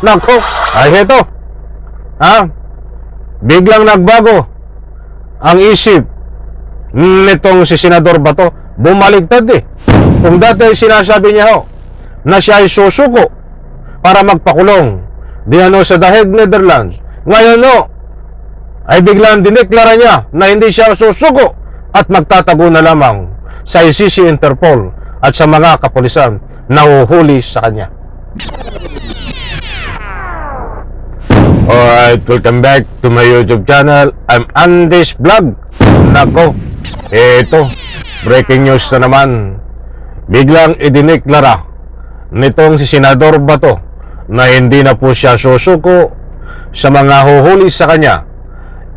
Nako, ay ito. Biglang nagbago ang isip nitong si Senador Bato. Bumaligtad eh. Kung dati sinasabi niya na siya ay susuko para magpakulong sa The Hague, Netherlands, ngayon ay biglang dineklara niya na hindi siya susuko at magtatago na lamang sa ICC, Interpol at sa mga kapulisan na huhuli sa kanya. Alright, welcome back to my YouTube channel. I'm Andy's Vlog. Nako, ito, breaking news na naman. Biglang idineklara nitong si Senador Bato na hindi na po siya susuko sa mga huhuli sa kanya,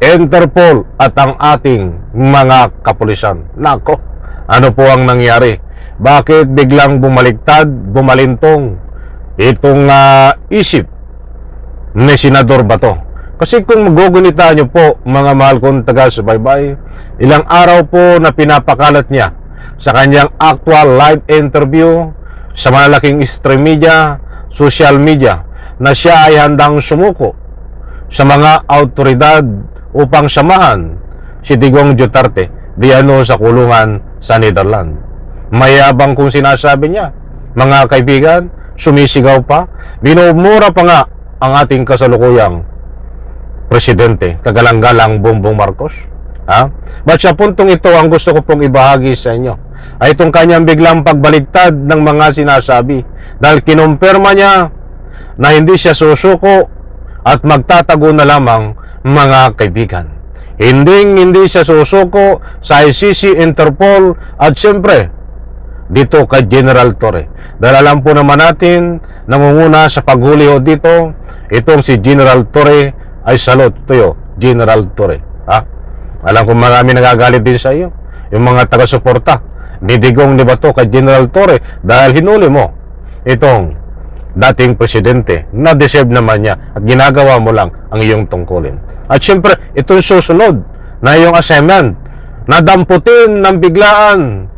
Interpol at ang ating mga kapulisan. Nako, ano po ang nangyari? Bakit biglang bumaliktad, bumalintong itong isip ni Senador Bato? Kasi kung magugunita nyo po, mga mahal kong taga-subaybay, ilang araw po na pinapakalat niya sa kanyang actual live interview sa malalaking stream media, social media, na siya ay handang sumuko sa mga autoridad upang samahan si Digong Duterte sa kulungan sa Netherlands. Mayabang kung sinasabi niya, mga kaibigan, sumisigaw pa, binumura pa nga ang ating kasalukuyang presidente, kagalang-galang Bongbong Marcos. But sa puntong ito, ang gusto ko pong ibahagi sa inyo ay itong kanyang biglang pagbaligtad ng mga sinasabi, dahil kinumpirma niya na hindi siya susuko at magtatago na lamang, mga kaibigan. Hindi siya susuko sa ICC, Interpol at siyempre dito kay General Torre. Dahil alam po naman natin, nangunguna sa paghuli dito, itong si General Torre. Ay salute to you, General Torre. Alam ko marami nagagalit din sa iyo, yung mga taga-suporta ni Digong ni Bato kay General Torre, dahil hinuli mo itong dating presidente na deserve naman niya at ginagawa mo lang ang iyong tungkulin. At syempre, itong susunod na iyong assignment na damputin ng biglaan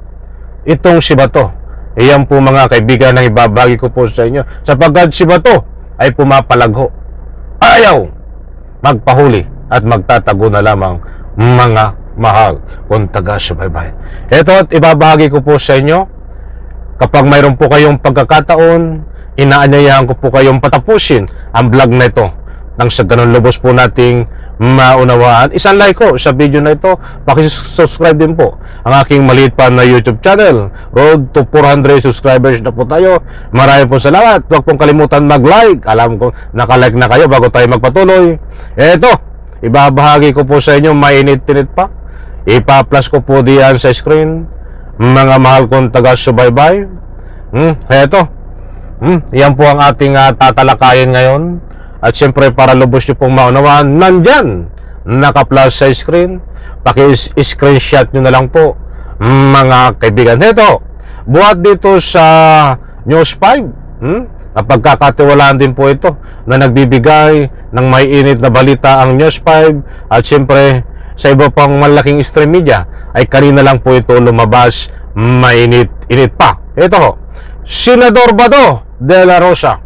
itong si Bato. Iyan po, mga kaibigan, ang ibabagi ko po sa inyo, sapagkat si Bato ay pumapalagho, ayaw magpahuli at magtatago na lamang, mga mahal kung taga-subaybay. Ito, at ibabahagi ko po sa inyo, kapag mayroon po kayong pagkakataon, inaanyayahan ko po kayong patapusin ang vlog na ito nang sa ganun lubos po nating maunawaan. Isang like ko sa video na ito, pakisubscribe din po ang aking maliit pa na YouTube channel. Road to 400 subscribers na po tayo. Maraming po salamat. Huwag pong kalimutan mag-like. Alam ko nakalike na kayo bago tayo magpatuloy. Eto, ibabahagi ko po sa inyo, mainit-init pa. Ipa-plus ko po diyan sa screen, mga mahal kong taga-subaybay. Eto, yan po ang ating tatalakayin ngayon. At siyempre, para lubos nyo pong maunawaan, nandyan, naka-plus sa screen. Paki-screenshot nyo na lang po, mga kaibigan. Ito, buhat dito sa News 5. Pagkakatiwalaan din po ito na nagbibigay ng may init na balita ang News 5. At siyempre, sa iba pang malaking stream media, ay kanina lang po ito lumabas, mainit-init pa. Ito, Senador Bato de la Rosa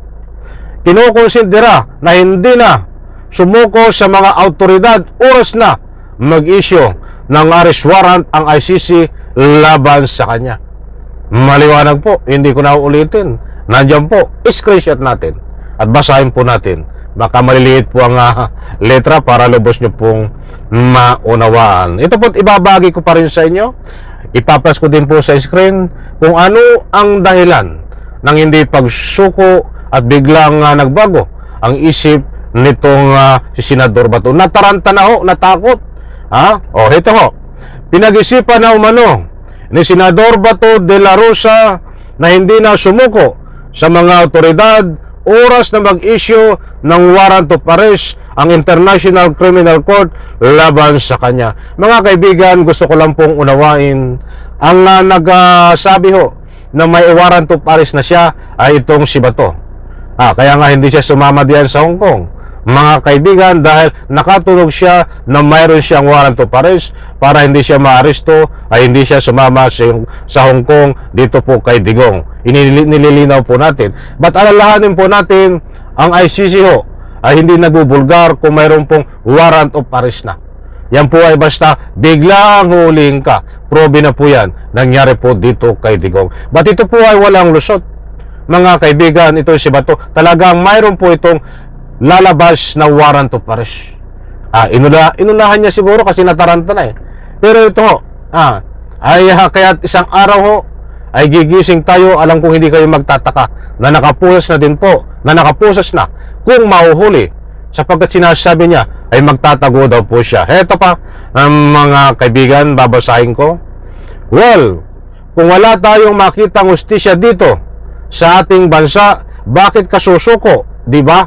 kinukonsidera na hindi na sumuko sa mga autoridad, oras na mag-issue ng arrest warrant ang ICC laban sa kanya. Maliwanag po, hindi ko na uulitin. Nandiyan po, screenshot natin at basahin po natin. Baka maliliit po ang letra para lubos nyo pong maunawaan. Ito po, ibabagi ko pa rin sa inyo. Ipapas ko din po sa screen kung ano ang dahilan ng hindi pagsuko at biglang nagbago ang isip nitong si Senador Bato. Nataranta na natakot. Ito ho. Pinag-isipan na umano ni Senador Bato de la Rosa na hindi na sumuko sa mga autoridad, oras na mag-issue ng warrant of arrest ang International Criminal Court laban sa kanya. Mga kaibigan, gusto ko lang pong unawain ang nagsabi na may warrant of arrest na siya ay itong si Bato. Kaya nga hindi siya sumama diyan sa Hong Kong, mga kaibigan, dahil nakatunog siya na mayroon siyang warrant of arrest para hindi siya maaresto, ay hindi siya sumama sa Hong Kong dito po kay Digong. Nililinaw po natin. But alalahanin po natin ang ICC ho ay hindi nagbubulgar kung mayroon pong warrant of arrest na. Yan po ay basta biglang huling ka. Probe na po yan. Nangyari po dito kay Digong. But ito po ay walang lusot. Mga kaibigan, ito si Bato. Talagang mayroon po itong lalabas na warrant of arrest. Inunahan niya siguro kasi nataranta na eh. Pero ito ho, kaya isang araw ho, ay gigising tayo, alam kong hindi kayo magtataka na nakapusas na din po, na nakapusas na kung mahuhuli, sapagkat sinasabi niya ay magtatago daw po siya. Heto pa, mga kaibigan, babasahin ko. Well, kung wala tayong makitang hustisya dito sa ating bansa, bakit kasusuko? Diba?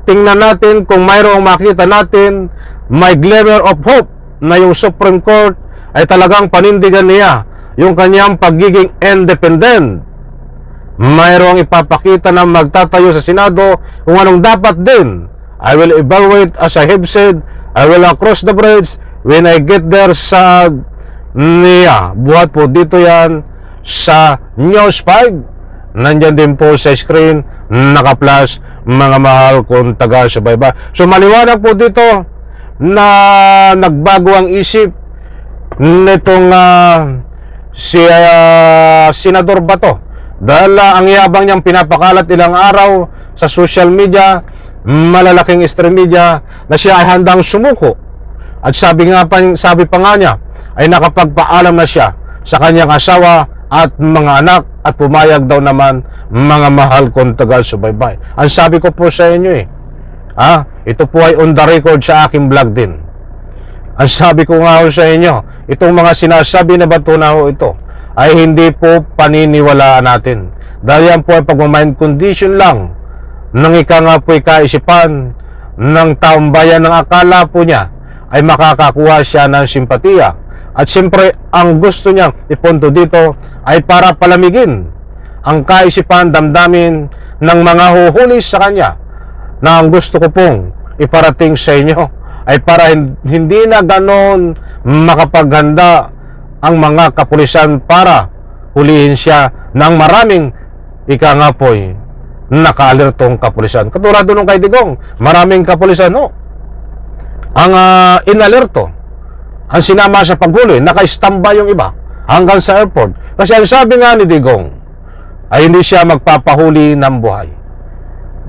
Tingnan natin kung mayroong makita natin may glimmer of hope na yung Supreme Court ay talagang panindigan niya yung kanyang pagiging independent. Mayroong ipapakita na magtatayo sa Senado kung anong dapat din. I will evaluate, as I have said, I will cross the bridge when I get there sa niya. Buhat po dito yan sa News 5. Nandyan din po sa screen, naka-flash, mga mahal kong taga-subaybay. So maliwanag po dito na nagbago ang isip nitong si Senador Bato. Dahil ang yabang niyang pinapakalat ilang araw sa social media, malalaking stream media, na siya ay handang sumuko. At sabi pa nga niya, ay nakapagpaalam na siya sa kanyang asawa at mga anak, at pumayag daw naman, mga mahal kong taga-subaybay. Ang sabi ko po sa inyo ito po ay on the record sa aking vlog din. Ang sabi ko nga ho sa inyo, itong mga sinasabi na Bato na ho ito, ay hindi po paniniwalaan natin. Dahil yan po ay pagmamind condition lang ng nga po kaisipan ng taong bayan, ng akala po niya ay makakakuha siya ng simpatiya. At siyempre, ang gusto niyang ipunto dito ay para palamigin ang kaisipan, damdamin ng mga huhuli sa kanya, na ang gusto ko pong iparating sa inyo ay para hindi na ganon makapaghanda ang mga kapulisan para hulihin siya ng maraming nga po'y naka-alertong kapulisan. Katulad nung kay Digong, maraming kapulisan ang inalerto, ang sinama sa paghuli, naka-standby yung iba hanggang sa airport. Kasi ang sabi nga ni Digong ay hindi siya magpapahuli ng buhay.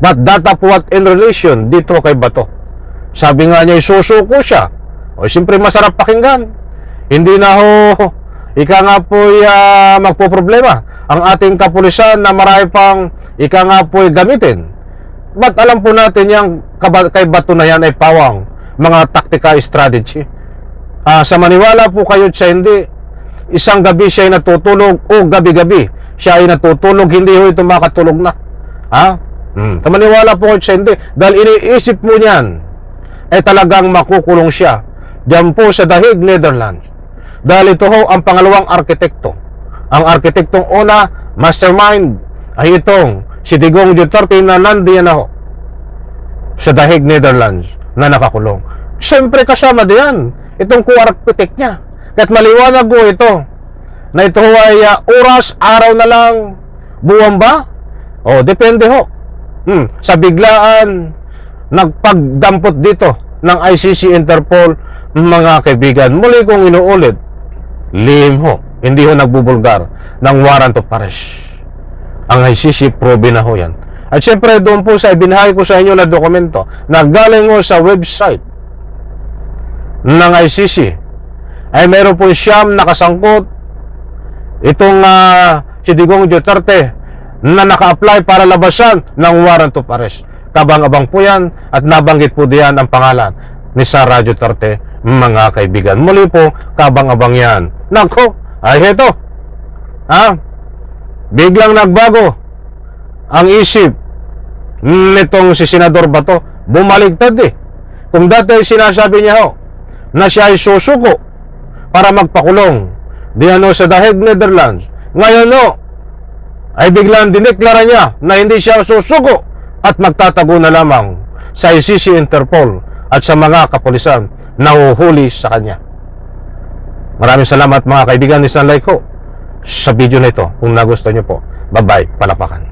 But that of what in relation dito kay Bato. Sabi nga niya, isusuko siya. O siyempre masarap pakinggan. Hindi na nga po'y magpoproblema ang ating kapulisan na marami pang nga po'y gamitin. But alam po natin yung kay Bato na yan ay pawang mga tactical strategy. Sa maniwala po kayo sa hindi, isang gabi siya ay natutulog o gabi-gabi siya ay natutulog, hindi ho ito makatulog na. Sa maniwala po kayo sa hindi, dahil iniisip mo niyan ay talagang makukulong siya diyan po sa The Hague, Netherlands. Dahil ito ho ang pangalawang arkitekto. Ang arkitektong una, mastermind, ay itong si Digong Duterte na nandiyan na ho sa The Hague, Netherlands, na nakakulong. Siyempre kasama diyan itong co-architect niya. Kahit maliwanag ho ito na ito ho ay oras, araw na lang, buwan ba? Depende ho. Sa biglaan nagpagdampot dito ng ICC, Interpol, mga kaibigan. Muli kong inuulit, lihim ho, hindi ho nagbubulgar ng warrant of arrest. Ang ICC, probe na ho yan. At syempre doon po sa ibinahay ko sa inyo na dokumento na galing ho sa website ng ICC, ay meron po siyam nakasangkot itong si Digong Duterte na naka-apply para labasan ng warrant of arrest. Kabang-abang po yan, at nabanggit po diyan ang pangalan ni Sara Duterte, mga kaibigan. Muli po, kabang-abang yan. Nako, ay heto. Biglang nagbago ang isip nitong si Senador Bato. Bumaligtad Kung dati sinasabi niya na siya ay susuko para magpakulong diyan sa The Hague, Netherlands, ngayon ay biglang dineklara niya na hindi siya susuko at magtatago na lamang sa ICC, Interpol at sa mga kapulisan na huhuli sa kanya. Maraming salamat mga kaibigan, isang like ho sa video na ito kung nagustuhan niyo po. Bye-bye, palapakan.